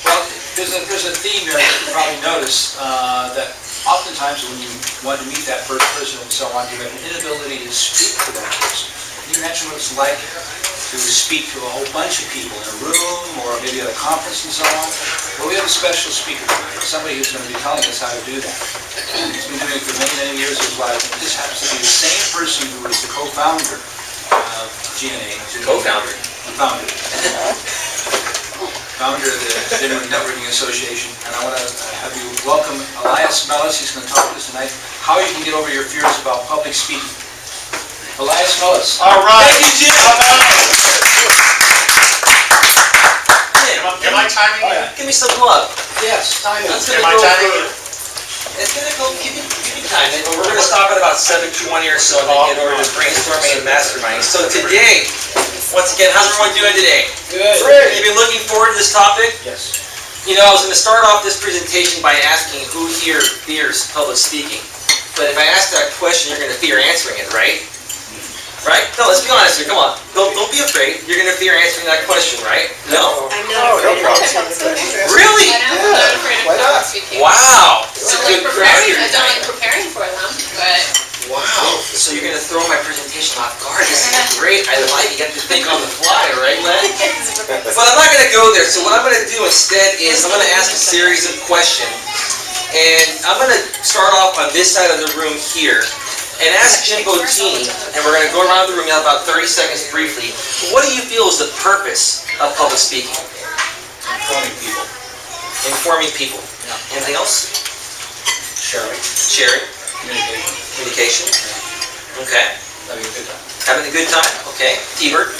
Well, there's a theme there that you probably notice, that oftentimes when you want to meet that first person and so on, you have an inability to speak to that person. You mentioned what it's like to speak to a whole bunch of people in a room or maybe at a conference and so on. Well, we have a special speaker tonight, somebody who's going to be telling us how to do that. And he's been doing it for many, many years of his life. And this happens to be the same person who was the co-founder of GNA. Co-founder? Founder. Founder of the Internet Networking Association. And I want to have you welcome Elias Melas. He's going to talk to us tonight how you can get over your fears about public speaking. Elias Melas. All right. Thank you, Jim. Am I timing you? Give me some love. Yes, time That's is. gonna Am I go timing for, you? it's gonna go, give me time. And we're gonna stop at about 7:20 or so and then get over to brainstorming and masterminding. So today, once again, how's everyone doing today? Good. You've been looking forward to this topic? Yes. You know, I was gonna start off this presentation by asking who here fears public speaking. But if I ask that question, you're gonna fear answering it, right? Right? No, let's be honest here, come on. Don't be afraid. You're gonna fear answering that question, right? No? I'm not afraid of problem. Really? I'm not afraid of Why not? public speaking. Wow! It's a I good don't crowd like here preparing. I don't tonight. like preparing for them, but Wow! So you're gonna throw my presentation off guard. This is great. I like it. You get to think on the fly, right, Len? But I'm not gonna go there. So what I'm gonna do instead is I'm gonna ask a series of questions. And I'm gonna start off on this side of the room here. And ask Jim Bottini, and we're going to go around the room. You have about 30 seconds briefly. What do you feel is the purpose of public speaking? Informing people. Informing people. Anything else? Sharing. Sharing. Communication. Communication. Okay. Having a good time. Having a good time. Okay. T-Bird.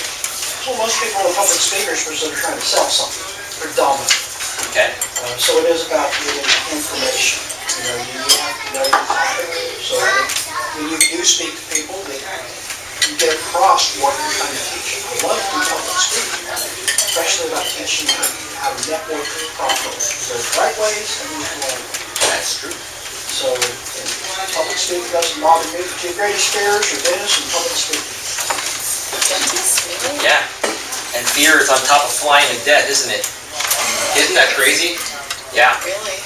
Well, most people are public speakers because they're trying to sell something. They're dominant. Okay. So it is about giving information. You know, you have to know your topic. So when you do speak to people, you get across what you're trying to teach them. I love to do public speaking, especially about teaching them how to network properly. There's right ways and there's wrong ways. That's true. So public speaking doesn't bother me. The two greatest fears are this and public speaking. Yeah. And fear is on top of flying and death, isn't it? Isn't that crazy? Yeah. really.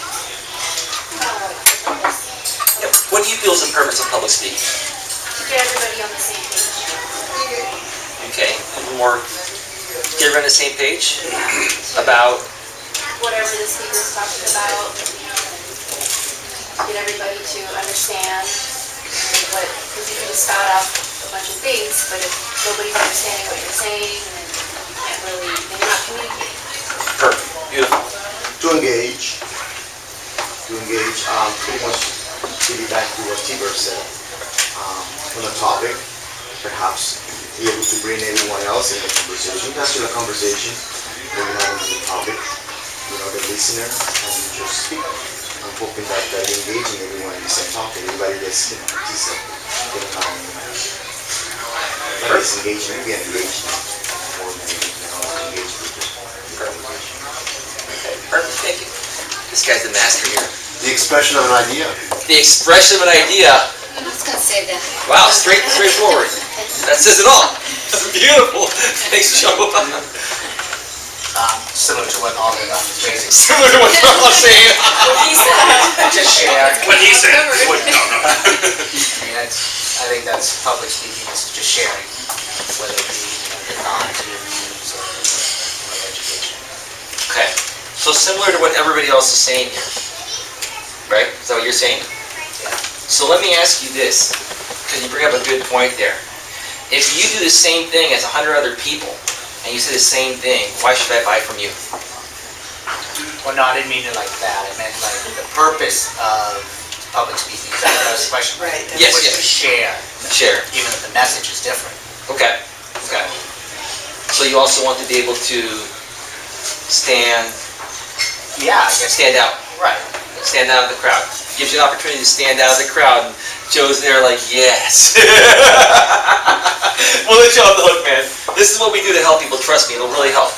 Yep. What do you feel is the purpose of public speaking? To get everybody on the same page. Okay. A little more. Get everyone on the same page about. Whatever the speaker's talking about, get everybody to understand what, because you can just spout out a bunch of things, but if nobody's understanding what you're saying, then you can't really, then you're not communicating. Perfect. Beautiful. To engage, pretty much piggyback to what T-Bird said, on the topic, perhaps be able to bring everyone else in the conversation, capture the conversation when you have the topic, you know, the listener, and just speak. I'm hoping that you're engaging everyone in the same topic, everybody gets, you know, everybody's engaging, we get engaged more than anything else, engage with the conversation. Okay. Perfect. Thank you. This guy's the master here. The expression of an idea. The expression of an idea. I was gonna say that. Wow, straightforward. That says it all. That's beautiful. Thanks, Joe. Similar to what all the amazing. Similar to what Tom was saying. He said. Just share. What he said. What, no. I think that's public speaking, is just sharing, whether it be your knowledge, your views, or education. Okay. So similar to what everybody else is saying here. Right? Is that what you're saying? Yeah. So let me ask you this, because you bring up a good point there. If you do the same thing as 100 other people, and you say the same thing, why should I buy from you? Well, no, I didn't mean it like that. I meant like the purpose of public speaking. That was the question. Right. Yes, Was yes. to share, Share. even if the message is different. Okay. Okay. So you also want to be able to stand Yeah, I guess. out. Right. Stand out of the crowd. Gives you an opportunity to stand out of the crowd. And Joe's there like, yes. We'll let you off the hook, man. This is what we do to help people. Trust me, it'll really help.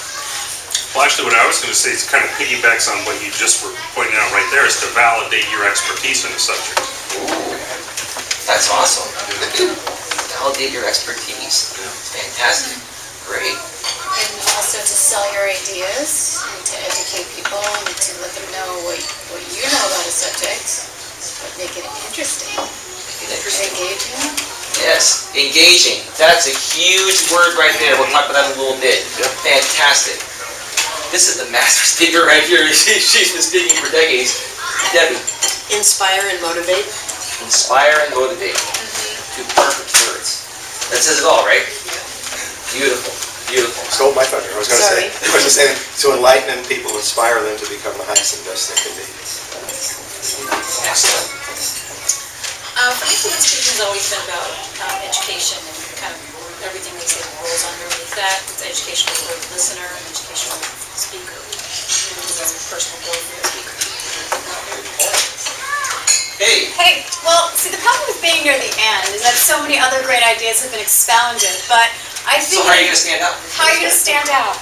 Well, actually, what I was going to say is kind of piggybacks on what you just were pointing out right there, is to validate your expertise in the subject. Ooh, that's awesome. Validate your expertise. Fantastic. Great. And also to sell your ideas, and to educate people, and to let them know what you know about a subject, but make it interesting, Interesting. engaging. Yes, engaging. That's a huge word right there. We'll talk about that in a little bit. Fantastic. This is the master speaker right here. She's been speaking for decades. Debbie. Inspire and motivate. Inspire and motivate. Two perfect words. That says it all, right? Beautiful. Beautiful. Stole my thunder. I was going to say, Sorry. I was just saying, to enlighten people, inspire them to become the highest and best they can be. Excellent. For me, public speaking has always been about education and kind of everything they say rolls underneath that. It's educational for the listener and educational for the speaker. It's a personal growth for the speaker. Hey. Hey, well, see, the problem with being near the end is that so many other great ideas have been expounded, but I So think... how are you going to stand out? How are you going to stand out?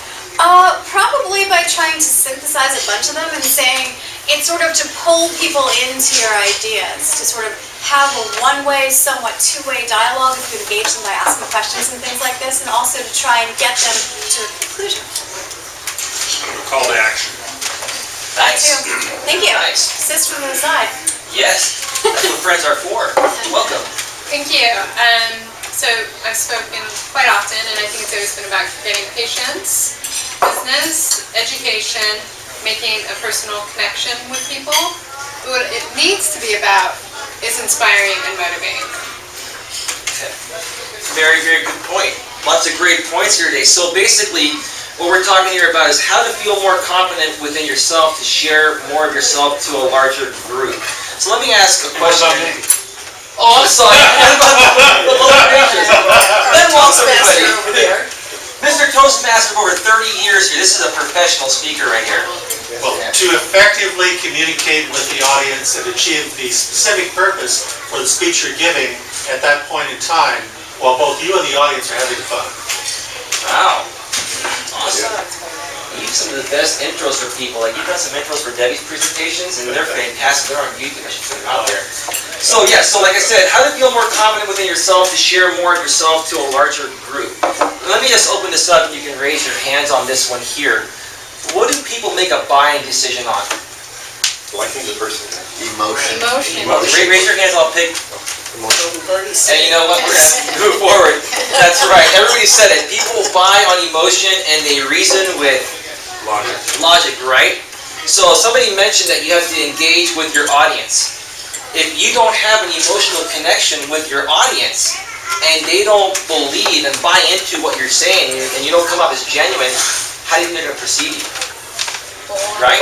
Probably by trying to synthesize a bunch of them and saying it's sort of to pull people into your ideas, to sort of have a one-way, somewhat two-way dialogue if you engage them by asking questions and things like this, and also to try and get them to a conclusion. Call to action. Nice. Thank you. Nice. Assist from the side. Yes. That's what friends are for. Welcome. Thank you. So I've spoken quite often, and I think it's always been about getting patients, business, education, making a personal connection with people. But what it needs to be about is inspiring and motivating. Very, very good point. Lots of great points here today. So basically, what we're talking here about is how to feel more confident within yourself to share more of yourself to a larger group. So let me ask a question. Oh, I'm sorry. The Lord gracious. Then welcome everybody. Mr. Toastmaster for over 30 years here. This is a professional speaker right here. Well, to effectively communicate with the audience and achieve the specific purpose for the speech you're giving at that point in time, while both you and the audience are having fun. Wow. Awesome. You do some of the best intros for people. Like, you've done some intros for Debbie's presentations, and they're fantastic. They're on YouTube. I should put them out there. So, yeah, so like I said, how to feel more confident within yourself to share more of yourself to a larger group. Let me just open this up, and you can raise your hands on this one here. What do people make a buying decision on? Liking the person. Emotion. Raise your hands, I'll pick. And you know what, we're gonna move forward. That's right, everybody said it. People buy on emotion and they reason with logic, right? So somebody mentioned that you have to engage with your audience. If you don't have an emotional connection with your audience and they don't believe and buy into what you're saying and you don't come up as genuine, how do you think they're gonna perceive you? Right?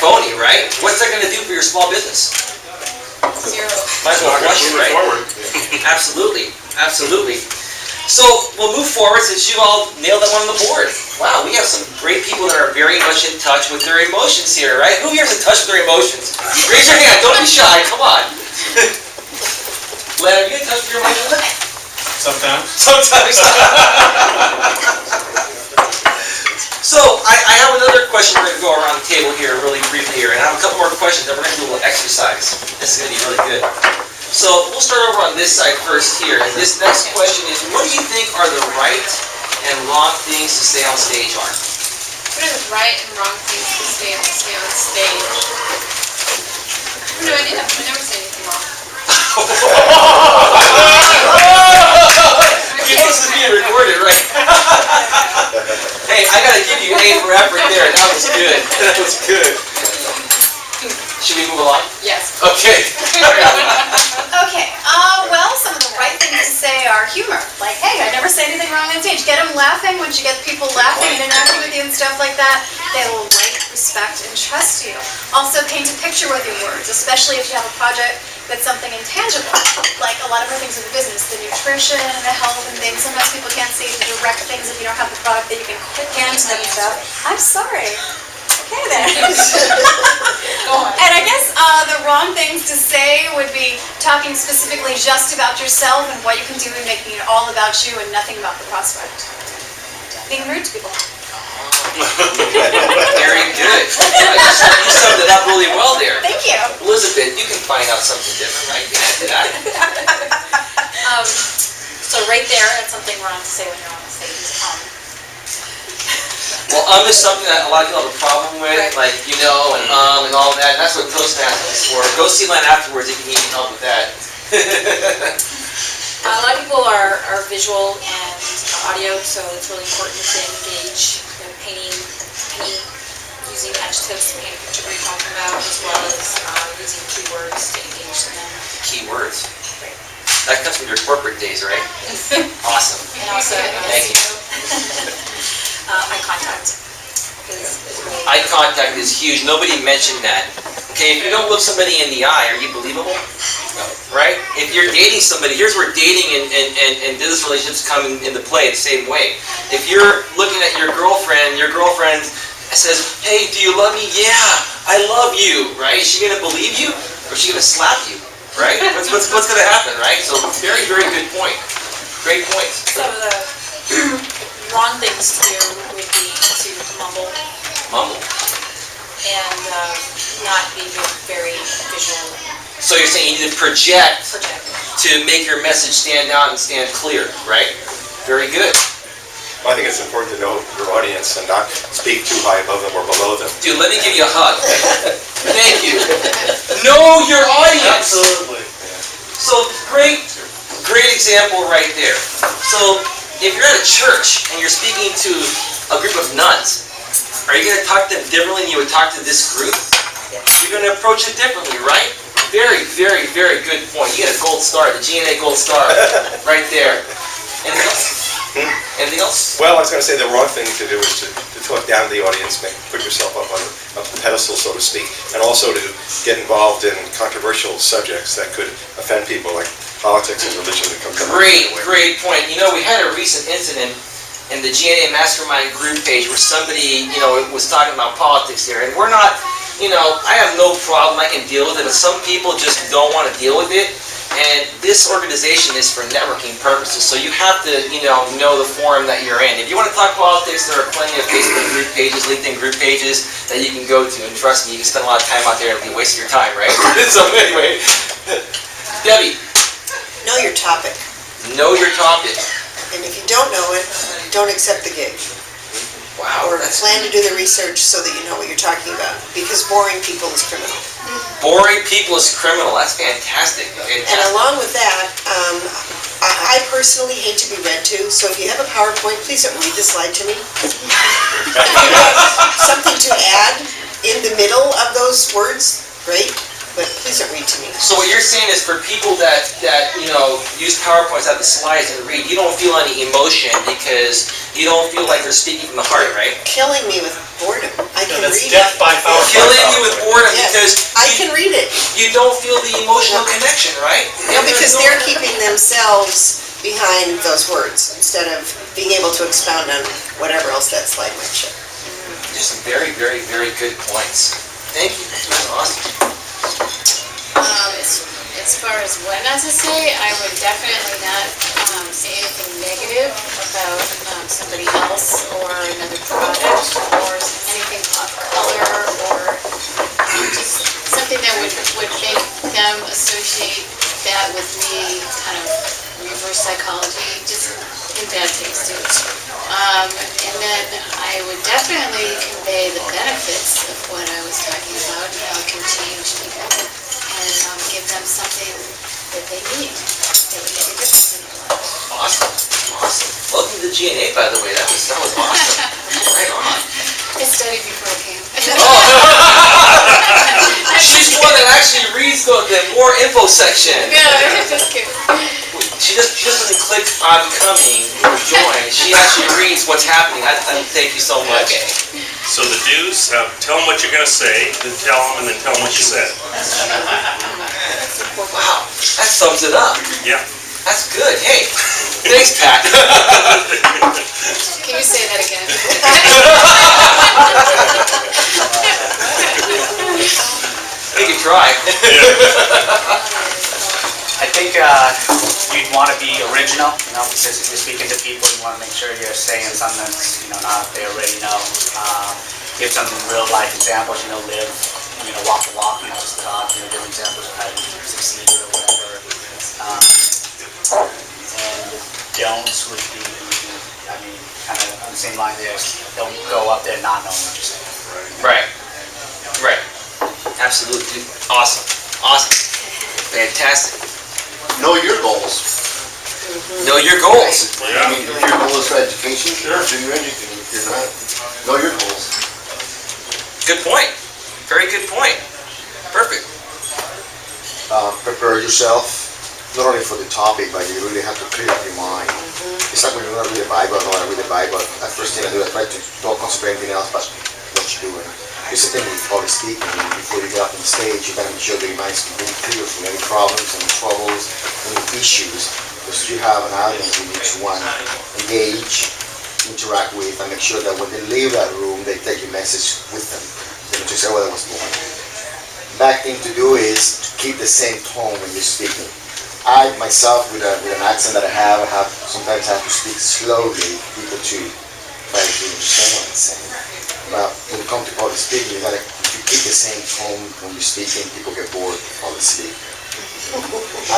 Phony, right? What's that gonna do for your small business? Zero. Might as well flush it, right? Absolutely, absolutely. So we'll move forward since you all nailed that one on the board. Wow, we have some great people that are very much in touch with their emotions here, right? Who here is in touch with their emotions? Raise your hand, don't be shy, come on. Len, are you in touch with your emotions? Sometimes. Sometimes. So, I have another question we're going to go around the table here really briefly here, and I have a couple more questions, then we're going to do a little exercise. This is going to be really good. So, we'll start over on this side first here, and this next question is, what do you think are the right and wrong things to say on stage are? What are the right and wrong things to say on stage? I have no idea. I never say anything wrong. You know this is being recorded, right? Hey, I gotta give you A for effort there. That was good. That was good. Should we move along? Yes. Okay. Okay, well, some of the right things to say are humor. Like, hey, I never say anything wrong on stage. Get them laughing. Once you get people laughing and interacting with you and stuff like that, they will like, respect, and trust you. Also, paint a picture with your words, especially if you have a project that's something intangible. Like a lot of our things in the business, the nutrition and the health and things. Sometimes people can't see the direct things if you don't have the product that you can hand to them and stuff. I'm sorry. Okay then. And I guess the wrong things to say would be talking specifically just about yourself and what you can do and making it all about you and nothing about the prospect. Being rude to people. Very good. You summed it up really well there. Thank you. Elizabeth, you can find out something different, right? You can add to that. So right there, that's something wrong to say when you're on the stage. is something that a lot of people have a problem with, like, and all that, and that's what Toastmasters is for. Go see Len afterwards if you need help with that. A lot of people are visual and audio, so it's really important to engage, painting, using adjectives to paint a picture we're talking about, as well as using keywords to engage them. Keywords. That comes from your corporate days, right? Awesome. And also, Thank you. eye contact is really... Eye contact is huge. Nobody mentioned that. Okay, if you don't look somebody in the eye, are you believable? No. Right? If you're dating somebody, here's where dating and business relationships come into play the same way. If you're looking at your girlfriend says, hey, do you love me? Yeah, I love you, right? Is she going to believe you, or is she going to slap you, right? What's going to happen, right? So very, very good point. Great point. So the wrong things to do would be to mumble. Mumble. And not be very visual. So you're saying you need to project to make your message stand out and stand clear, right? Very good. Well, I think it's important to know your audience and not speak too high above them or below them. Dude, let me give you a hug. Thank you. Know your audience. Absolutely. So great example right there. So if you're at a church and you're speaking to a group of nuns, are you going to talk to them differently than you would talk to this group? You're going to approach it differently, right? Very, very, very good point. You get a gold star, the GNA gold star, right there. Anything else? Anything else? Well, I was going to say the wrong thing to do is to talk down to the audience, put yourself up on a pedestal, so to speak, and also to get involved in controversial subjects that could offend people, like politics and religion that comes up. Great point. We had a recent incident in the GNA Mastermind group page where somebody, was talking about politics there, and we're not, I have no problem, I can deal with it, but some people just don't want to deal with it. And this organization is for networking purposes, so you have to, know the forum that you're in. If you want to talk politics, there are plenty of Facebook group pages, LinkedIn group pages that you can go to, and trust me, you can spend a lot of time out there and it'll be wasting your time, right? So anyway, Debbie. Know your topic. Know your topic. And if you don't know it, don't accept the gig. Wow. Or plan to do the research so that you know what you're talking about, because boring people is criminal. Boring people is criminal. That's fantastic. And along with that, I personally hate to be read to, so if you have a PowerPoint, please don't read the slide to me. If you have something to add in the middle of those words, great, but please don't read to me. So what you're saying is for people that use PowerPoints, have the slides and read, you don't feel any emotion because you don't feel like they're speaking from the heart, right? Killing me with boredom. I can That's read death it. by PowerPoint. Killing you with boredom Yes, because I can read it. you don't feel the emotional connection, right? No, because they're keeping themselves behind those words instead of being able to expound on whatever else that slide might show. Just some very, very, very good points. Thank you. That's awesome. As far as what not to say, I would definitely not say anything negative about somebody else or another product or anything off color or just something that would make them associate that with me, kind of reverse psychology, just in bad taste. And then I would definitely convey the benefits of what I was talking about and how it can change people. And give them something that they need that would make a difference in their life. Awesome. Welcome to the GNA, by the way. That was awesome. Right on. I studied before I came. She's one that actually reads the more info section. No, just kidding. She just doesn't click on coming or join. She actually reads what's happening. I thank you so much. So the dues, tell them what you're going to say, then tell them, and then tell them what you said. Wow, that sums it up. Yeah. That's good. Hey, thanks, Pat. Can you say that again? You can try. I think you'd want to be original, because if you're speaking to people, you want to make sure you're saying something that's, not they already know. Give some real life examples, live, walk the walk, not just talk, give examples of how you succeeded or whatever. And the don'ts would be, I mean, kind of on the same line there, don't go up there not knowing what you're saying. Right. Right. Absolutely, dude. Awesome. Awesome. Fantastic. Know your goals. Know your goals. I mean, if your goal is for education, sure, do your education. If you're not, know your goals. Good point. Very good point. Perfect. Prepare yourself, not only for the topic, but you really have to clear up your mind. It's like when you're not reading the Bible, I know I read the Bible, at first thing I do, I try to don't concentrate on anything else but what you're doing. It's the thing with public speaking, before you get up on stage, you gotta make sure that your mind's really clear from any problems, any troubles, any issues, because you have an audience you need to engage, interact with, and make sure that when they leave that room, they take your message with them. They don't just say, well, that was boring. Bad thing to do is to keep the same tone when you're speaking. I myself, with an accent that I have sometimes have to speak slowly for people to try to understand what I'm saying. But when it comes to public speaking, if you keep the same tone when you're speaking, people get bored, fall asleep. And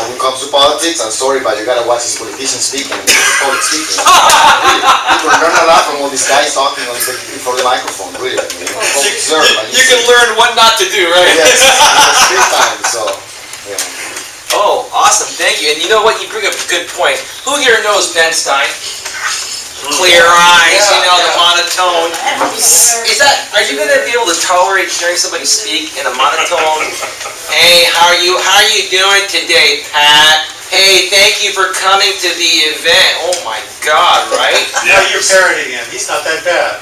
when it comes to politics, I'm sorry, but you gotta watch these politicians speaking, public speaking. Really, people learn a lot from all these guys talking in front of the microphone, really. I mean, You can learn what not to do, right? Yes, big time, so, yeah. Oh, awesome. Thank you. And you know what? You bring up a good point. Who here knows Ben Stein? Clear eyes, the monotone. Are you gonna be able to tolerate hearing somebody speak in a monotone? Hey, how are you doing today, Pat? Hey, thank you for coming to the event. Oh my God, right? Yeah, you're parodying him. He's not that bad.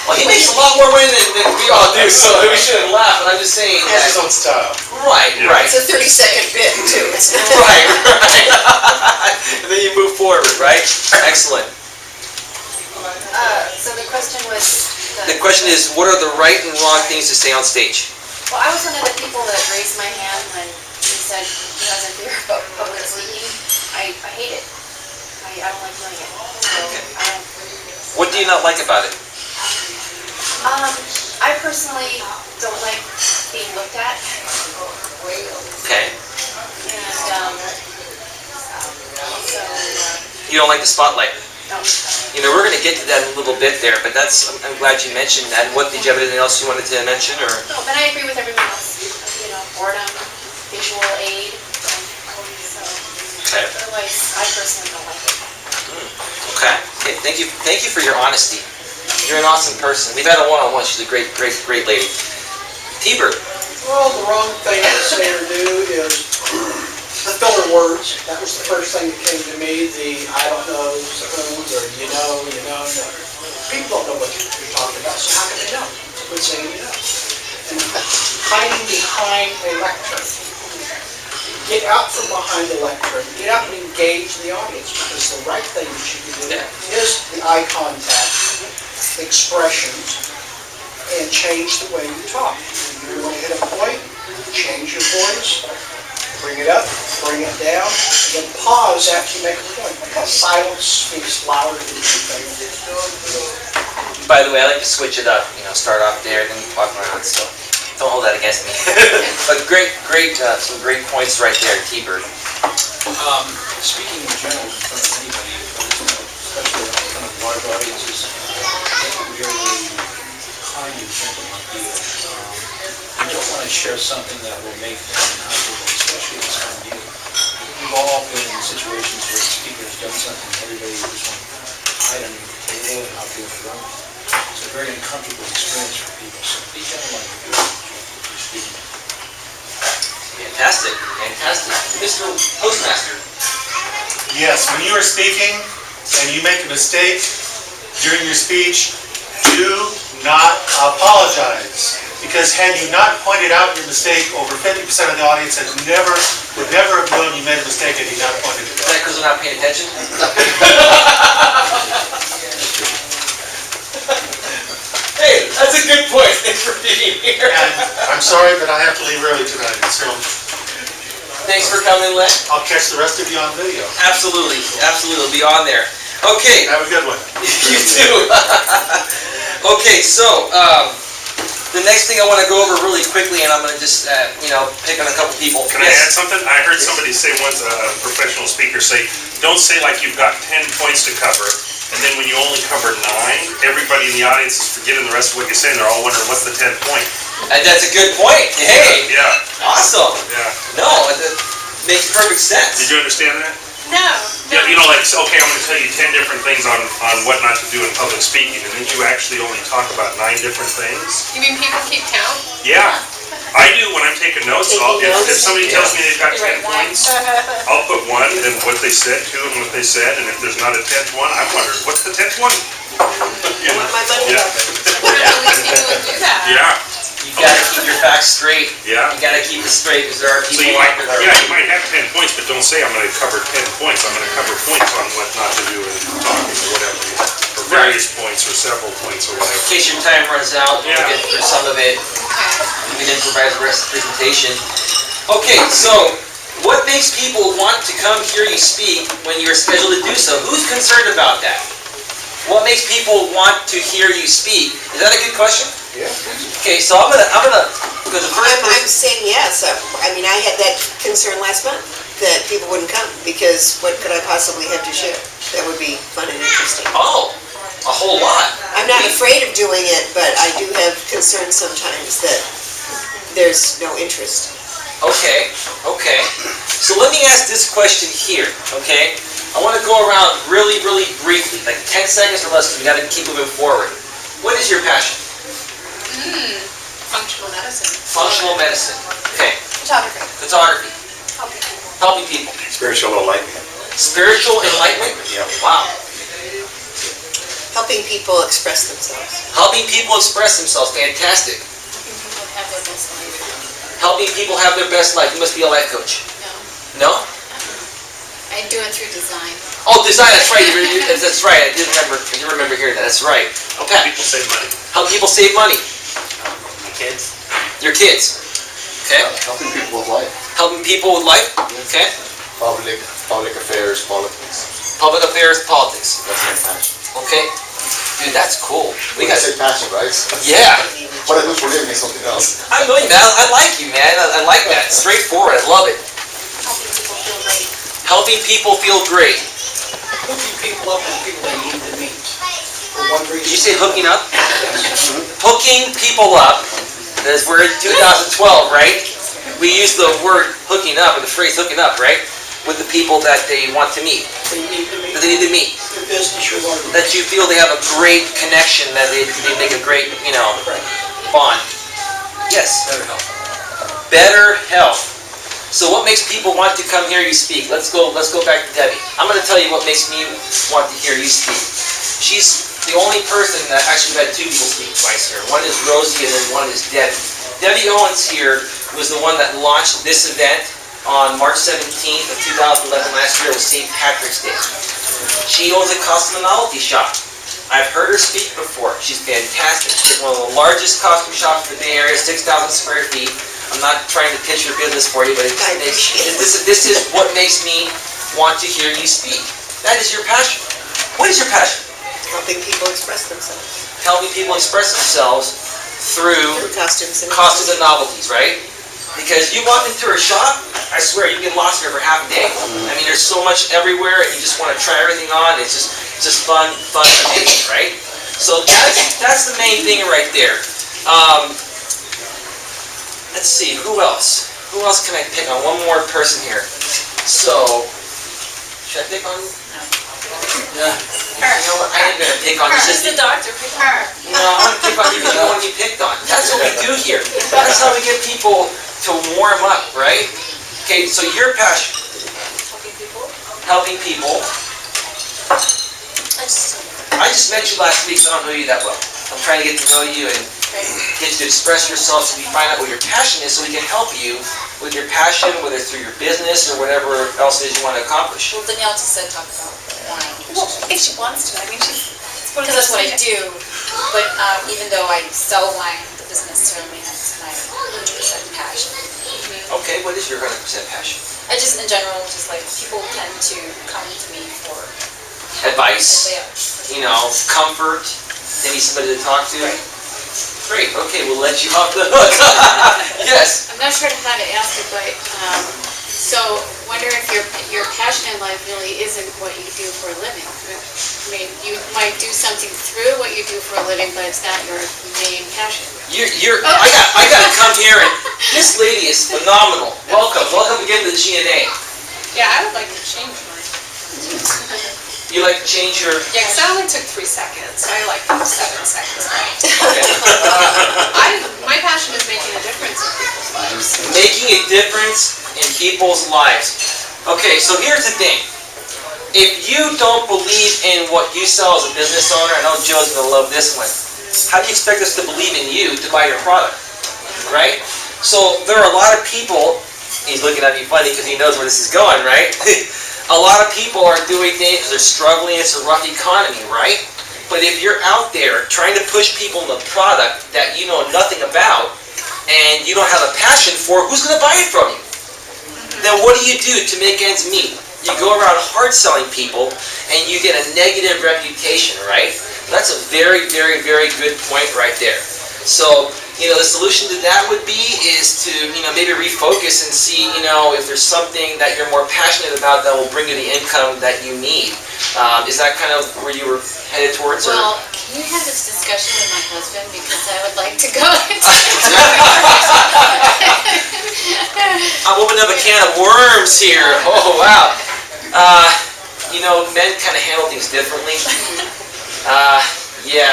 Well, he makes a lot more money than we all do, so we shouldn't laugh, but I'm just saying. He has his own style. Right. It's a 30-second bit too. Right. And then you move forward, right? Excellent. So the question was... The question is, what are the right and wrong things to say on stage? Well, I was one of the people that raised my hand when he said he has a fear about public speaking. I hate it. I don't like doing it. So I don't... What do you not like about it? I personally don't like being looked at. Okay. And, so, You don't like the spotlight? no. We're going to get to that in a little bit there, but I'm glad you mentioned that. What, did you have anything else you wanted to mention, or? No, but I agree with everyone else. Boredom, visual aid. So, Okay. otherwise, I personally don't like it. Okay. Thank you for your honesty. You're an awesome person. We've had a one-on-one. She's a great lady. T-Bird. Well, the wrong thing to say or do is the filler words. That was the first thing that came to me, the I don't know, spoons, or you know. People don't know what you're talking about, so how can they know? Quit saying you know. And hiding behind a lectern. Get out from behind the lectern. Get out and engage the audience, because the right thing that you can do is the eye contact, expressions, and change the way you talk. If you want to hit a point, change your voice, bring it up, bring it down, and then pause after you make a point, because silence speaks louder than anything. By the way, I like to switch it up. Start off there, then walk around. So don't hold that against me. But some great points right there, T-Bird. Speaking in general in front of anybody, especially in front of large audiences, really kind and gentle idea. You don't want to share something that will make them uncomfortable, especially this kind of deal. We've all been in situations where the speaker has done something, everybody just wants to hide under the table and not feel thrown. It's a very uncomfortable experience for people, so be gentle on your speaking. Fantastic. Mr. Postmaster. Yes, when you are speaking and you make a mistake during your speech, do not apologize. Because had you not pointed out your mistake, over 50% of the audience would never have known you made a mistake had you not pointed it Is out. that because they're not paying attention? Hey, that's a good point. Thanks for being here. And I'm sorry, but I have to leave early tonight, so Thanks for coming, Len. I'll catch the rest of you on video. Absolutely. It'll be on there. Okay. Have a good one. You too. Okay, so the next thing I want to go over really quickly, and I'm going to just pick on a couple people. Can I add something? I heard somebody say once, a professional speaker say, don't say like you've got 10 points to cover. and then when you only cover 9, everybody in the audience is forgetting the rest of what you're saying. They're all wondering, what's the 10th point? And that's a good point. Hey, Yeah, awesome. yeah. No, that makes perfect sense. Did you understand that? No. Yeah, you know, like, so, okay, I'm gonna tell you 10 different things on what not to do in public speaking, and then you actually only talk about 9 different things? You mean people keep count? Yeah, I do when I'm taking notes. If somebody tells me they've got 10 points, I'll put 1 and what they said, 2 and what they said, and if there's not a 10th one, I'm wondering, what's the 10th one? I want my money Yeah. back. What if only people would do that? Yeah, You gotta keep your facts straight. yeah. You gotta keep it straight, because there are So people you might, out there that yeah, are... you might have 10 points, but don't say I'm gonna cover 10 points. I'm gonna cover points on what not to do in talking or whatever. Or various points or several points or In whatever. case your time runs out, we'll Yeah. get through some of it. We can improvise the rest of the presentation. Okay, so what makes people want to come hear you speak when you're scheduled to do so? Who's concerned about that? What makes people want to hear you speak? Is that a good question? Yeah. Okay, so I'm gonna, because the first I'm person, saying yes. I mean, I had that concern last month, that people wouldn't come, because what could I possibly have to share? That would be fun and interesting. oh, a whole lot. I'm not afraid of doing it, but I do have concerns sometimes that there's no interest. Okay, okay. So let me ask this question here, okay? I want to go around really, really briefly, like 10 seconds or less, because we got to keep moving forward. What is your passion? Functional medicine. Functional medicine. Okay. Photography. Photography. Helping people. Spiritual enlightenment. Spiritual enlightenment? Yeah. Wow. Helping people express themselves. Helping people express themselves. Fantastic. People have their best life. Helping people have their best life. You must be a life coach. No, No? I do it through design. Oh, design. That's right. That's right. I did remember hearing that. That's right. Okay. People save money. Help people save money. My kids. Your kids. Okay. Helping people with life, Helping people with life. Okay. public affairs, politics. Public affairs, politics. That's my passion. Okay. Dude, that's cool. We When I got. say passion, right? Yeah. What I do for a living is something else. I know you, man. I like you, man. I like that. Straightforward. I love it. Helping people feel great. Helping people feel great. Hooking people up with people they need to meet. For one reason. Did you say hooking up? Yes. Hooking people up. That's we're in 2012, right? We use the word hooking up, or the phrase hooking up, right? With the people that they want to meet. They need to meet. That they need to meet. The business you're going to. That you feel they have a great connection, that they make a great, bond. Yes. Better help. Better health. So what makes people want to come hear you speak? Let's go back to Debbie. I'm going to tell you what makes me want to hear you speak. She's the only person that actually had 2 people speak twice here. One is Rosie and then one is Debbie. Debbie Owens here was the one that launched this event on March 17th of 2011 last year. It was St. Patrick's Day. She owns a cosmetology shop. I've heard her speak before. She's fantastic. She's one of the largest costume shops in the Bay Area, 6,000 square feet. I'm not trying to pitch your business for you, but this is what makes me want to hear you speak. That is your passion. What is your passion? Helping people express themselves. Helping people express themselves through Through costumes and. costumes and novelties, right? Because you walk into a shop, I swear you get lost here for half a day. I mean, there's so much everywhere, and you just want to try everything on. It's just fun, amazing, right? So that's the main thing right there. Let's see, who else? Who else can I pick on? One more person here. So, should I pick on? No. You know what? I ain't gonna pick on you. Just the doctor. Her. No, I'm gonna pick on you because you want to be picked on. That's what we do here. That's how we get people to warm up, right? Okay, so your passion. Helping people. Helping people. I just met you last week, so I don't know you that well. I'm trying to get to know you and get you to express yourself so we find out what your passion is so we can help you with your passion, whether it's through your business or whatever else it is you want to accomplish. Well, Danielle just said talk about wine. Well, if she wants to, I mean, she's. Because that's what I do, but even though I sell wine, that doesn't necessarily mean that's my 100% passion. Okay, what is your 100% passion? I just, in general, just like people tend to come to me for Advice, comfort, maybe somebody to talk to. Right. Great, okay, we'll let you off the hook. Yes. I'm not sure how to ask it, but, so, wonder if your passion in life really isn't what you do for a living. mean, you might do something through what you do for a living, but it's not your main passion. I gotta come here and, this lady is phenomenal. Welcome again to the GNA. Yeah, I would like to change mine. You like to change your, Yeah, because that only took 3 seconds. I like 7 seconds. okay. My passion is making a difference in people's lives. Making a difference in people's lives. Okay, so here's the thing. If you don't believe in what you sell as a business owner, I know Joe's gonna love this one. How do you expect us to believe in you to buy your product, right? So there are a lot of people, he's looking at me funny because he knows where this is going, right? A lot of people are doing things because they're struggling, it's a rough economy, right? But if you're out there trying to push people in a product that you know nothing about, and you don't have a passion for, who's gonna buy it from you? Then what do you do to make ends meet? You go around hard selling people and you get a negative reputation, right? That's a very, very, very good point right there. So, the solution to that would be is to, maybe refocus and see, if there's something that you're more passionate about that will bring you the income that you need. Is that kind of where you were headed towards? Or? Well, can you have this discussion with my husband, because I would like to go into I'm opening up a can of worms here. Oh, wow. Men kind of handle things differently. Yeah.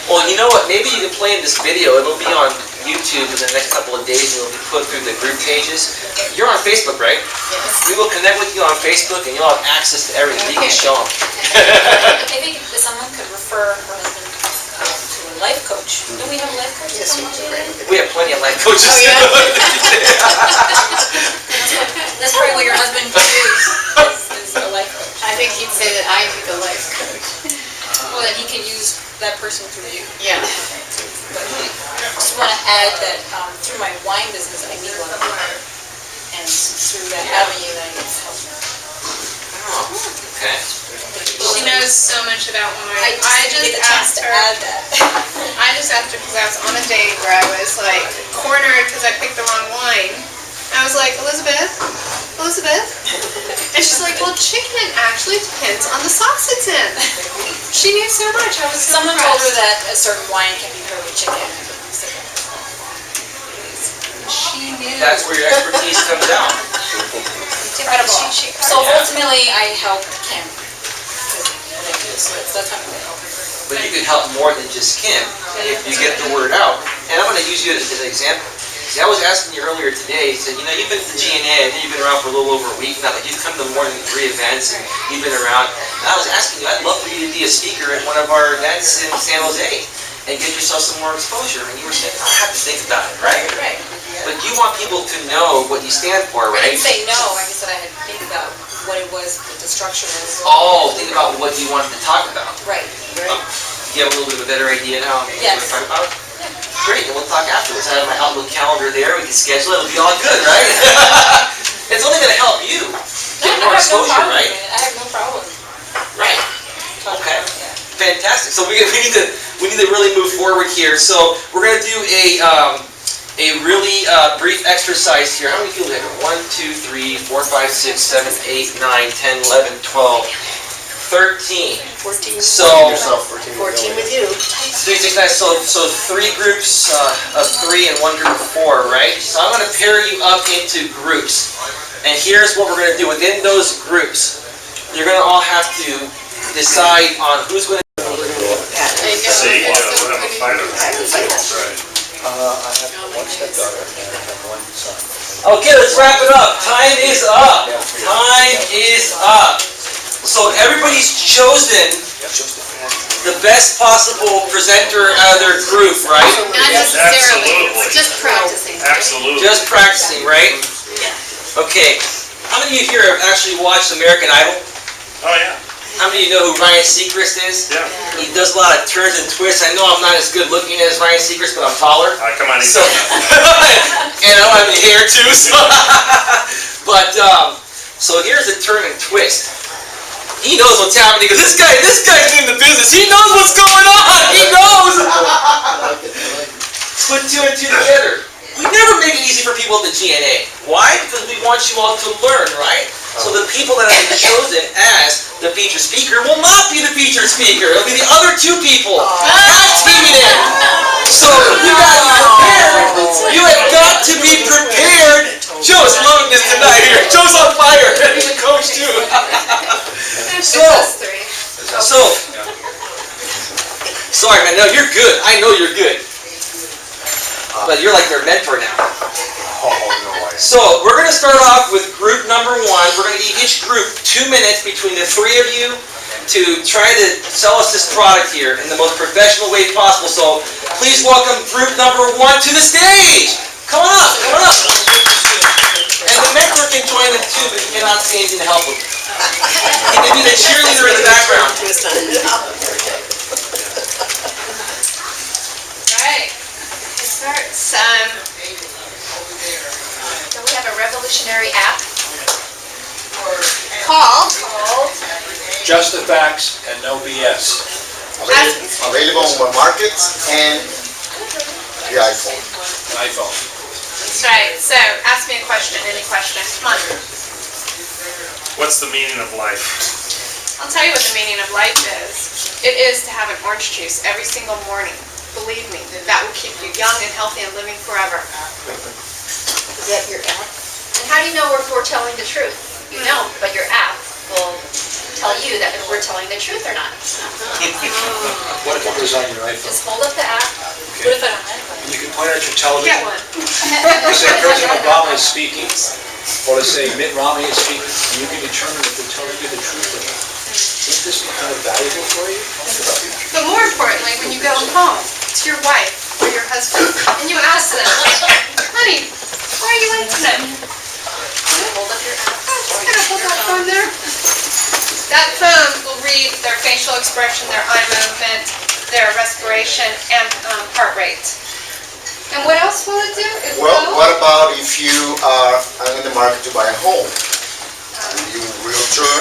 Well, you know what? Maybe you can play in this video. It'll be on YouTube in the next couple of days, and it'll be put through the group pages. You're on Facebook, right? Yes. We will connect with you on Facebook, and you'll have access to everything. You can show them. I think if someone could refer her husband to a life coach. Don't we have a life coach? Yes, we do. We have plenty of life coaches. Oh, yeah? That's probably what your husband could do, is a life coach. I think he'd say that I need the life coach. Well, then he can use that person through you. Yeah. But I just want to add that through my wine business, I need one. And through that avenue, I need help. Oh, okay. She knows so much about wine. I just get a chance to add that. I just asked her because I was on a date where I was like cornered because I picked the wrong wine. I was like, Elizabeth? And she's like, well, chicken actually depends on the sauce it's in. She knew so much. I was so Someone told her impressed. that a certain wine can be paired with chicken. She knew. That's where your expertise comes out. Incredible. So ultimately, I help Kim. So that's how I'm going to help her. But you could help more than just Kim if you get the word out. And I'm going to use you as an example. See, I was asking you earlier today, you said, you've been to the GNA, I think you've been around for a little over a week now, like you've come to more than 3 events and you've been around. And I was asking you, I'd love for you to be a speaker at one of our events in San Jose and get yourself some more exposure. And you were saying, I have to think about it, right? Right. But you want people to know what you stand for, I right? didn't say no, I just said I had to think about what it was, what the structure was. Oh, think about what you wanted to talk about. Right. Do you have a little bit of a better idea now? Yes. What to talk about? Great, and we'll talk afterwards. I have my Outlook calendar there, we can schedule it, it'll be all good, right? It's only gonna help you get more exposure, right? I have no problem. Right. Okay. Fantastic. So we need to really move forward here. So we're gonna do a really brief exercise here. How many people do we have? 1, 2, 3, 4, 5, 6, 7, 8, 9, 10, 11, 12, 13. 14. So 14 with you. 3, 6, 9. So 3 groups of 3 and 1 group of 4, right? So I'm going to pair you up into groups. And here's what we're going to do. Within those groups, you're going to all have to decide on who's going to... See, we'll have a fight over that. That's right. I have 1 stepdaughter and I have 1 son. Okay, let's wrap it up. Time is up. Time is up. So everybody's chosen the best possible presenter out of their group, right? Not necessarily, Absolutely. it's just practicing. Absolutely. Just practicing, right? Okay. How many of you here have actually watched American Idol? Oh, yeah. How many of you know who Ryan Seacrest is? Yeah. He does a lot of turns and twists. I know I'm not as good looking as Ryan Seacrest, but I'm taller. Come on, So, and I don't have any hair too, so. But, so here's a turn and twist. He knows what's happening, because this guy's doing the business. He knows what's going on. He knows. Put 2 and 2 together. We never make it easy for people at the GNA. Why? Because we want you all to learn, right? So the people that have been chosen as the featured speaker will not be the featured speaker. It'll be the other two people. Tag team it in. So you gotta be prepared. You have got to be prepared. Joe's loving this tonight here. Joe's on fire. He's a coach too. So, sorry man, no, you're good. I know you're good. But you're like their mentor now. Oh, no way. So, we're going to start off with group number 1. We're going to give each group 2 minutes between the 3 of you to try to sell us this product here in the most professional way possible. So, please welcome group number 1 to the stage. Come on up, come on up. And the mentor can join them too, but he cannot say anything to help him. He can be the cheerleader in the background. Alright, it starts. So we have a revolutionary app called Just the facts and no BS. Available on web markets and the iPhone. iPhone. That's right. So, ask me a question, any question. Come on. What's the meaning of life? I'll tell you what the meaning of life is. It is to have an orange juice every single morning. Believe me, that will keep you young and healthy and living forever. Is that your app? And how do you know if we're telling the truth? You don't, but your app will tell you that if we're telling the truth or not. What if it was on your iPhone? Just hold up the app. What if I don't have one? And you can point at your television. Get one. You say President Obama is speaking, or let's say Mitt Romney is speaking, and you can determine if they're telling you the truth or not. Wouldn't this be kind of valuable for you? But more importantly, when you go home to your wife or your husband, and you ask them, honey, why are you late today? Hold up your app. Just kind of hold that phone there. That phone will read their facial expression, their eye movement, their respiration, and heart rate. And what else will it do? It Well, will- what about if you are in the market to buy a home? You realtor,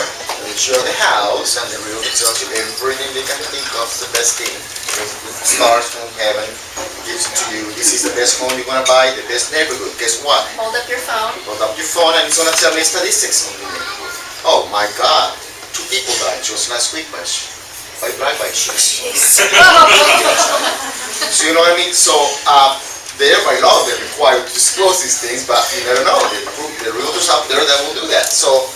insure the house, and the realtor tells you everything they can think of the best thing. The stars from heaven gives it to you. This is the best home you're gonna buy, the best neighborhood. Guess what? Hold up your phone. Hold up your phone and it's gonna tell me statistics on the neighborhood. Oh my God, 2 people died just last week by drive-by shootings. So you know what I mean? So they're by law, they're required to disclose these things, but you never know. The realtors out there that will do that. So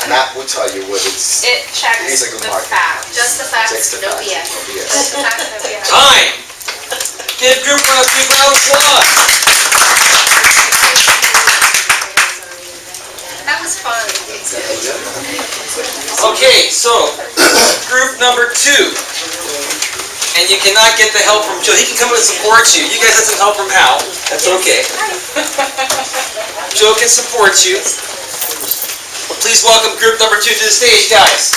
an app will tell you whether it's It checks is a good the market. facts. Just the facts, Text the no facts, BS. no BS. Just the facts that we have. Time! Give group 1 a big round of applause. That was fun. Okay, so group number 2. And you cannot get the help from Joe. He can come and support you. You guys have some help from Al. That's okay. Joe can support you. Please welcome group number 2 to the stage, guys.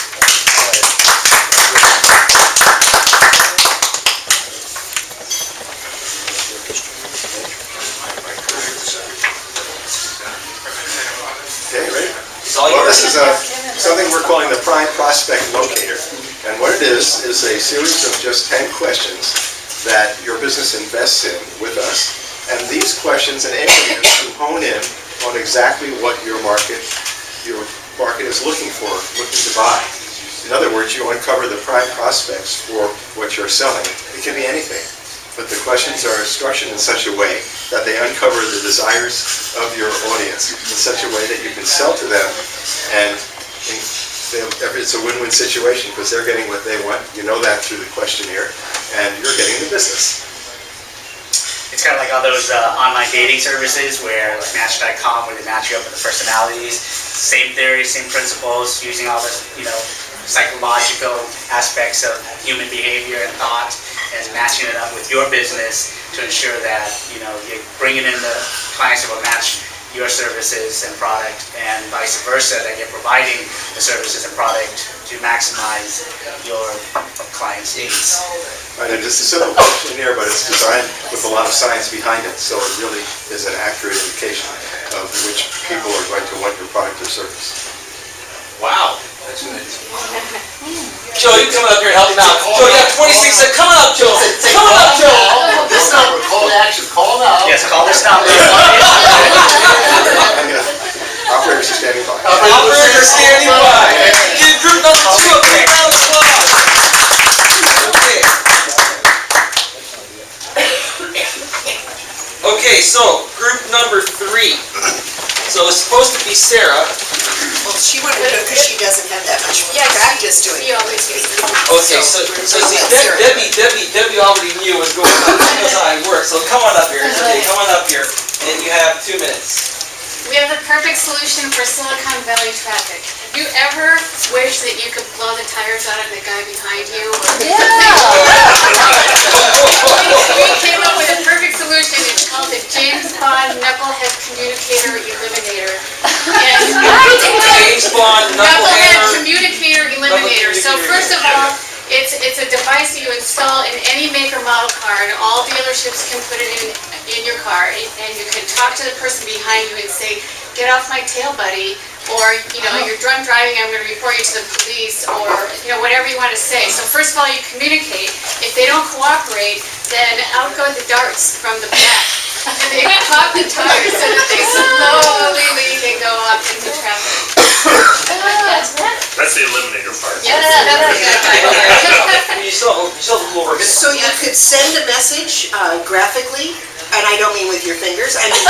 Okay, ready? It's all Well, yours. this is something we're calling the Prime Prospect Locator. And what it is a series of just 10 questions that your business invests in with us. And these questions enable you to hone in on exactly what your market is looking for, looking to buy. In other words, you uncover the prime prospects for what you're selling. It can be anything, but the questions are structured in such a way that they uncover the desires of your audience in such a way that you can sell to them, and it's a win-win situation because they're getting what they want. You know that through the questionnaire, and you're getting the business. It's kind of like all those online dating services where, like Match.com, where they match you up with the personalities. Same theory, same principles, using all the, psychological aspects of human behavior and thought, and matching it up with your business to ensure that, you're bringing in the clients that will match your services and product, and vice versa, that you're providing the services and product to maximize your clients' needs. Right, and it's a simple questionnaire, but it's designed with a lot of science behind it, so it really is an accurate indication of which people are going to want your product or service. Wow. That's good. Joe, you come up here and help him out. Joe, you got 26 seconds. Come on up, Joe. Come on up, Joe. This number, call to action, call now. Yes, call this number. Operators are standing by. Operators are standing by. Give group number 2 so group number 3. So it's supposed to be Sarah. Well, she wanted to do it because she doesn't have that much practice doing it. Okay, so see, Debbie already knew what was going on. She knows how I work. So come on up here. Okay, come on up here. And you have 2 minutes. We have the perfect solution for Silicon Valley traffic. Have you ever wished that you could blow the tires out of the guy behind you? We came up with a perfect solution. It's called the James Bond Knucklehead Communicator Eliminator. James Bond Knucklehead Communicator Eliminator. So first of all, it's a device that you install in any make or model car, and all dealerships can put it in your car, and you can talk to the person behind you and say, "Get off my tail, buddy," or, you know, "You're drunk driving, I'm going to report you to the police," or, you know, whatever you want to say. So first of all, you communicate. If they don't cooperate, then out go the darts from the back. And they pop the tires so that they slowly leave and go off into traffic. That's the eliminator part. Yes, You still have a little over a minute. So you could send a message graphically, and I don't mean with your fingers, I mean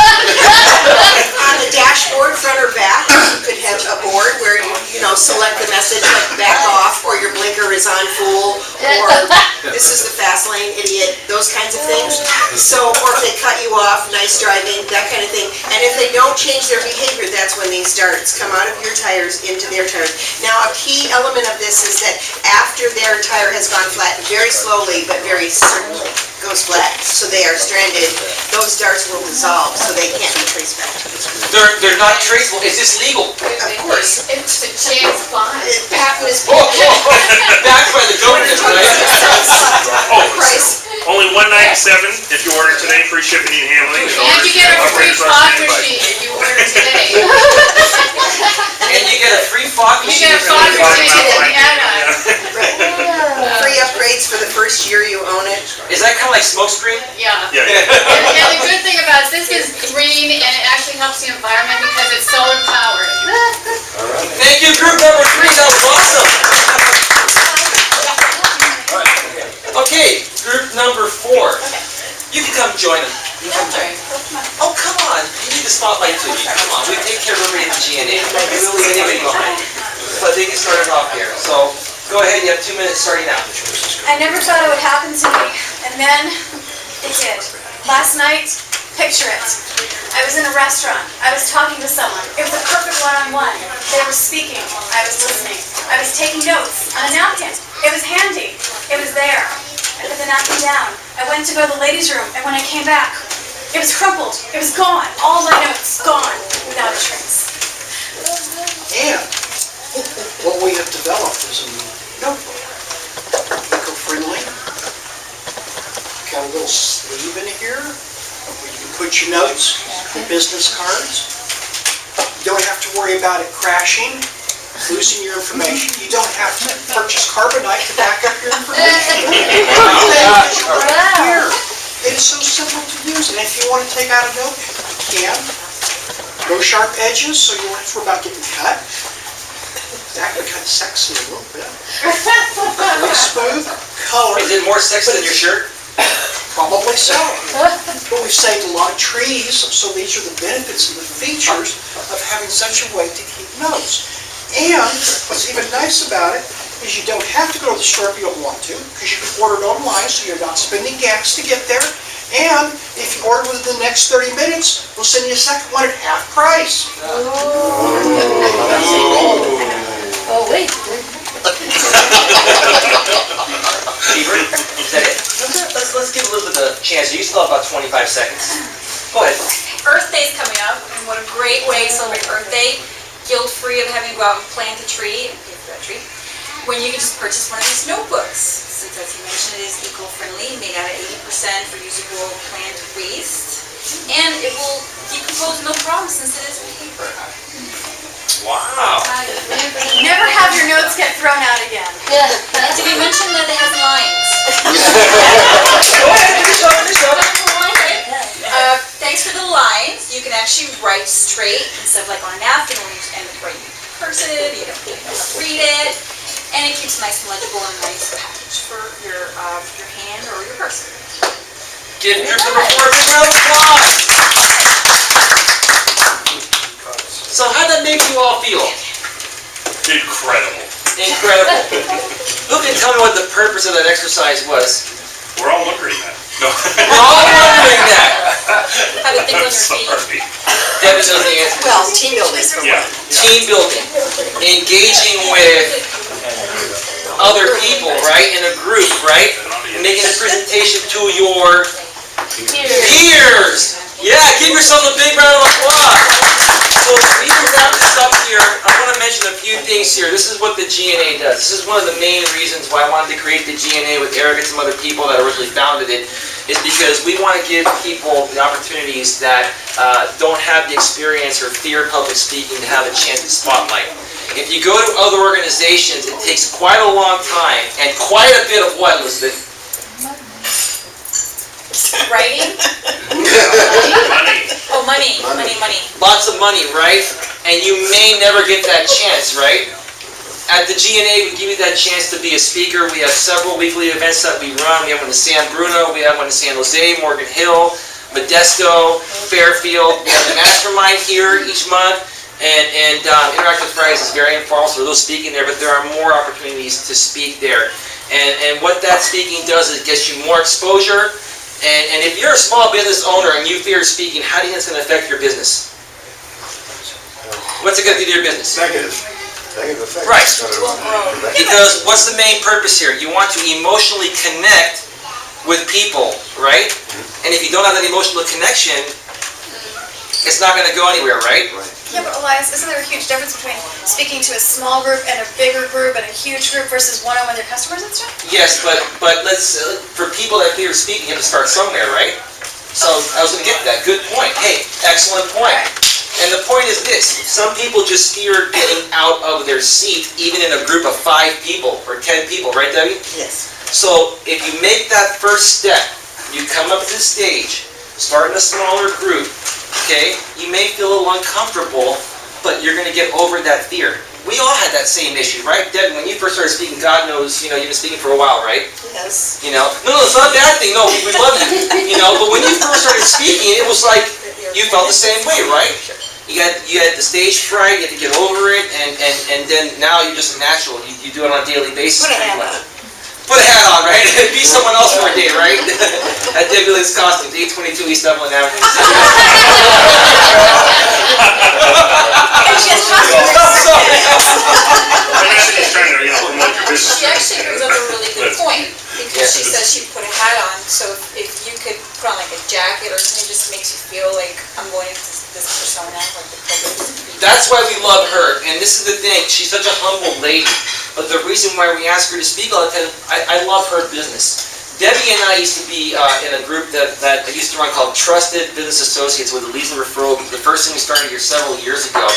on the dashboard, front or back, you could have a board where you know, select the message like back off, or your blinker is on full, or this is the fast lane, idiot, those kinds of things. So, or if they cut you off, nice driving, that kind of thing. And if they don't change their behavior, that's when these darts come out of your tires into their tires. Now, a key element of this is that after their tire has gone flat, very slowly but very certainly goes flat, so they are stranded, those darts will dissolve, so they can't be traced back. They're not traceable. Is this legal? Of course. It's the James Bond. Patent is Backed by the government, right? price. Only $197 if you order today, free shipping and handling. And you get a free fog machine if you order today. And you get a free fog You machine. get a fog machine and the add-on. Free upgrades for the first year you own it. Is that kind of like smokescreen? Yeah. Yeah. And the good thing about this is green, and it actually helps the environment because it's solar powered. Thank you, group number 3. That was awesome. Okay, group number 4. You can come join them. You can come join. Oh, come on. You need the spotlight too. Come on. We take care of everybody at the GNA. We really leave anybody behind. But they get started off here. So go ahead. You have 2 minutes starting now. I never thought it would happen to me, and then it did. Last night, picture it. I was in a restaurant. I was talking to someone. It was a perfect one-on-one. They were speaking. I was listening. I was taking notes on a napkin. It was handy. It was there. I put the napkin down. I went to go to the ladies' room, and when I came back, it was crumpled. It was gone. All my notes gone without a trace. And what we have developed is a notebook, eco-friendly. Got a little sleeve in here where you can put your notes, your business cards. You don't have to worry about it crashing, losing your information. You don't have to purchase carbonite to back up your information. Here, it's so simple to use, and if you want to take out a note, you can. No sharp edges, so you won't have to worry about getting cut. It's actually kind of sexy a little bit. Really smooth, color. Is it more sexy than your shirt? Probably so. But we've saved a lot of trees, so these are the benefits and the features of having such a way to keep notes. And what's even nice about it is you don't have to go to the store if you don't want to, because you can order it online, so you're not spending gas to get there. And if you order within the next 30 minutes, we'll send you a second one at half price. Oh, wait. Beaver, is that it? Let's give a little bit of a chance. You still have about 25 seconds. Go ahead. Earth Day's coming up, and what a great way to celebrate Earth Day, guilt-free of having to go out and plant a tree, and pay for that tree, when you can just purchase one of these notebooks. Since, as you mentioned, it is eco-friendly, made out of 80% reusable plant waste, and it will decompose no problem since it is paper. Wow. Never have your notes get thrown out again. And did we mention that it has lines? Go ahead, finish up. Thanks for the lines. You can actually write straight instead of like on a napkin and write cursive. You don't have to read it, and it keeps nice and legible and nice package for your hand or your person. Give your number 4 a big round of applause. make you all feel? Incredible. Incredible. Who can tell me what the purpose of that exercise was? We're all wondering that. No. We're all wondering that. Have a think on I'm your feet. sorry. Debbie knows the answer. Well, team building for Yeah. one. Team building, engaging with other people, right, in a group, right? And making a presentation to your peers. Yeah, give yourself a big round of applause. So we can wrap this up here. I want to mention a few things here. This is what the GNA does. This is one of the main reasons why I wanted to create the GNA with Eric and some other people that originally founded it, is because we want to give people the opportunities that don't have the experience or fear of public speaking to have a chance at spotlight. If you go to other organizations, it takes quite a long time and quite a bit of what, Elizabeth? Writing? Money. Oh, money. Lots of money, right? And you may never get that chance, right? At the GNA, we give you that chance to be a speaker. We have several weekly events that we run. We have one in San Bruno, we have one in San Jose, Morgan Hill, Modesto, Fairfield. We have the Mastermind here each month. And Interactive Fridays is very informal, so those speaking there, but there are more opportunities to speak there. And what that speaking does is it gets you more exposure. And if you're a small business owner and you fear speaking, how do you think it's going to affect your business? What's it going to do to your business? Negative effect. Right. Won't grow. Because what's the main purpose here? You want to emotionally connect with people, right? And if you don't have that emotional connection, it's not going to go anywhere, right? Yeah, but Elias, isn't there a huge difference between speaking to a small group and a bigger group and a huge group versus one-on-one with your customers and stuff? Yes, but let's for people that fear speaking, you have to start somewhere, right? So I was going to get to that. Good point. Hey, excellent point. And the point is this: some people just fear getting out of their seat, even in a group of 5 people or 10 people, right, Debbie? Yes. So if you make that first step, you come up to the stage, start in a smaller group. Okay, you may feel a little uncomfortable, but you're going to get over that fear. We all had that same issue, right? Debbie, when you first started speaking, God knows, you've been speaking for a while, right? Yes. No, it's not a bad thing. No, we love you. But when you first started speaking, it was like you felt the same way, right? You had the stage fright. You had to get over it, and then now you're just a natural. You do it on a daily basis. Put a hat on. Put a hat on, right? Be someone else for a day, right? At Debbie Lynn's Costumes, 822 East Dublin Avenue. And she has customers. I'm actually just trying to promote your business. She actually brings up a really good point, because she says she put a hat on, so if you could put on like a jacket or something, just makes you feel like I'm going into this persona, like the public. That's why we love her, and this is the thing, she's such a humble lady, but the reason why we ask her to speak all the time, I love her business. Debbie and I used to be in a group that I used to run called Trusted Business Associates with the Leads and Referral. The first thing we started here several years ago.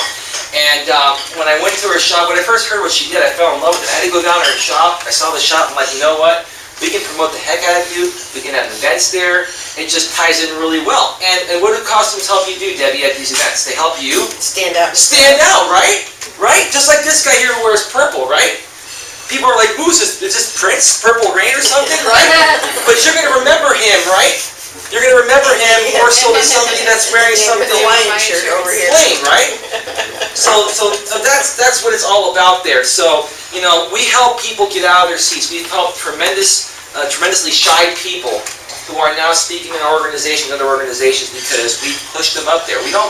And when I went to her shop, when I first heard what she did, I fell in love with it. I had to go down to her shop. I saw the shop. I'm like, you know what? We can promote the heck out of you. We can have events there. It just ties in really well. And what do costumes help you do, Debbie, at these events? They help you Stand out. stand out, right? Right? Just like this guy here who wears purple, right? People are like, who's this? Is this Prince? Purple Rain or something, right? But you're going to remember him, right? You're going to remember him more so than somebody that's wearing something Hawaiian shirt over here. plain, right? So that's what it's all about there. So, we help people get out of their seats. We've helped tremendously shy people who are now speaking in our organization and other organizations because we push them up there. We don't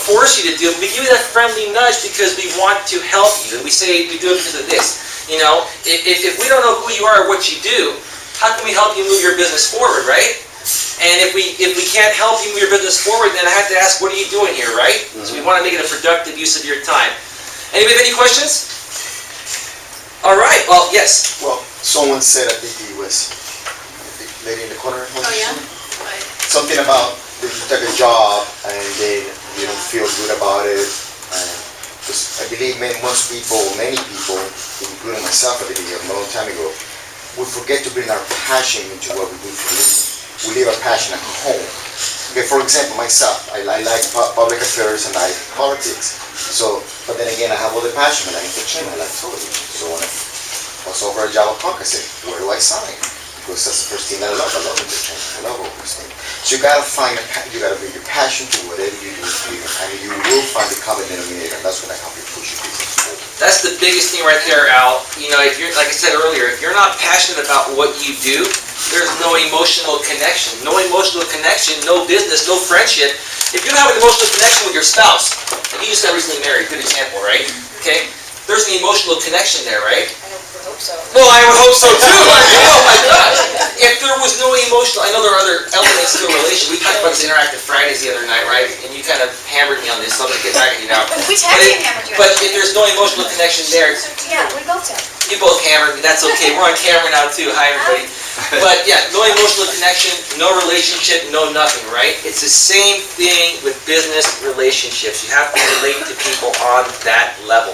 force you to do it. We give you that friendly nudge because we want to help you, and we say we do it because of this. If we don't know who you are or what you do, how can we help you move your business forward, right? And if we can't help you move your business forward, then I have to ask, what are you doing here, right? So we want to make it a productive use of your time. Anybody have any questions? All right. Well, yes. Well, someone said, I think it was the lady in the corner. Oh, yeah? Something about if you take a job and then you don't feel good about it. Because I believe many people, including myself, I believe a long time ago, we forget to bring our passion into what we do for a living. We leave our passion at home. Okay, for example, myself, I like public affairs and I like politics. So, but then again, I have other passion. I like entertainment, I like television. So when I was over a job at Punk, I said, where do I sign? Because that's the first thing that I love. I love entertainment. I love all these things. So you gotta bring your passion to whatever you do here, and you will find the common denominator, and that's gonna help you push your business forward. That's the biggest thing right there, Al. You know, if you're, like I said earlier, if you're not passionate about what you do, there's no emotional connection. No emotional connection, no business, no friendship. If you don't have an emotional connection with your spouse, and you just got recently married, good example, right? Okay? There's an emotional connection there, right? I hope so. Well, I would hope so too. Oh my gosh. If there was no emotional, I know there are other elements to a relation. We talked about this Interactive Fridays the other night, right? And you kind of hammered me on this, so I'm gonna get back at you now. We tag team hammered you. But if there's no emotional connection there, Yeah, we both did. you both hammered me, that's okay. We're on camera now too. Hi, everybody. But yeah, no emotional connection, no relationship, no nothing, right? It's the same thing with business relationships. You have to relate to people on that level.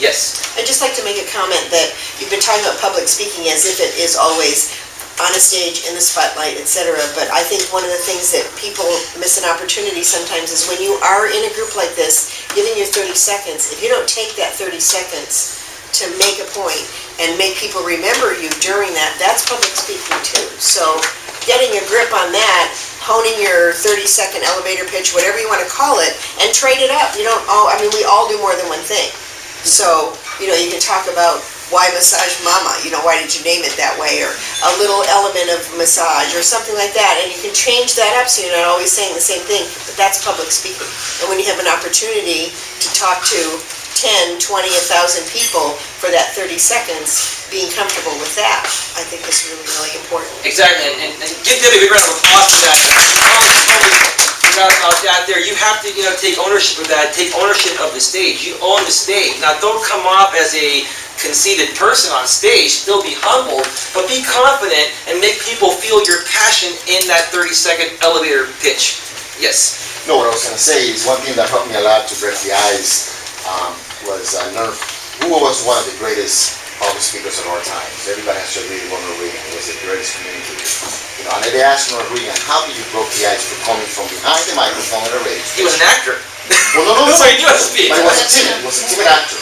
Yes? I'd just like to make a comment that you've been talking about public speaking as if it is always on a stage, in the spotlight, etc. But I think one of the things that people miss an opportunity sometimes is when you are in a group like this, giving your 30 seconds, if you don't take that 30 seconds to make a point and make people remember you during that, that's public speaking too. So getting a grip on that, honing your 30-second elevator pitch, whatever you want to call it, and trade it up. You don't all, I mean, we all do more than one thing. So, you know, you can talk about why massage mama, you know, why did you name it that way, or a little element of massage or something like that, and you can change that up so you're not always saying the same thing, but that's public speaking. And when you have an opportunity to talk to 10, 20, 1,000 people for that 30 seconds, being comfortable with that, I think is really, really important. Exactly, and give Debbie a big round of applause for that. Forgot about that there. You have to, you know, take ownership of that, take ownership of the stage. You own the stage. Now, don't come off as a conceited person on stage, still be humble, but be confident and make people feel your passion in that 30-second elevator pitch. Yes? No, what I was gonna say is one thing that helped me a lot to break the ice was who was one of the greatest public speakers of our time. Everybody has to agree Ronald Reagan was the greatest communicator. You know, and they asked Ronald Reagan, how did you broke the ice for coming from behind the microphone at a radio He was an actor. Well, no, So he knew how to speak. but he was a timid actor.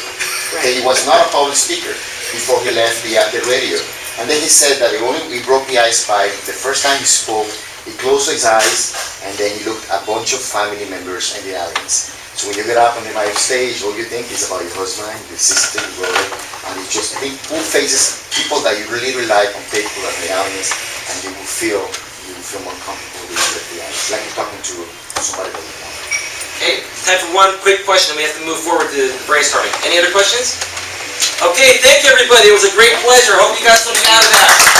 Okay, he was not a public speaker before he left the radio. And then he said that he broke the ice by the first time he spoke, he closed his eyes, and then he looked at a bunch of family members in the audience. So when you get up on the live stage, all you think is about your husband, your sister, your brother, and you just think who faces people that you really like on paper in the audience, and you will feel more comfortable with the audience, like you're talking to somebody that you know. Okay, time for one quick question, and we have to move forward to brainstorming. Any other questions? Okay, thank you, everybody. It was a great pleasure. Hope you got something out of that.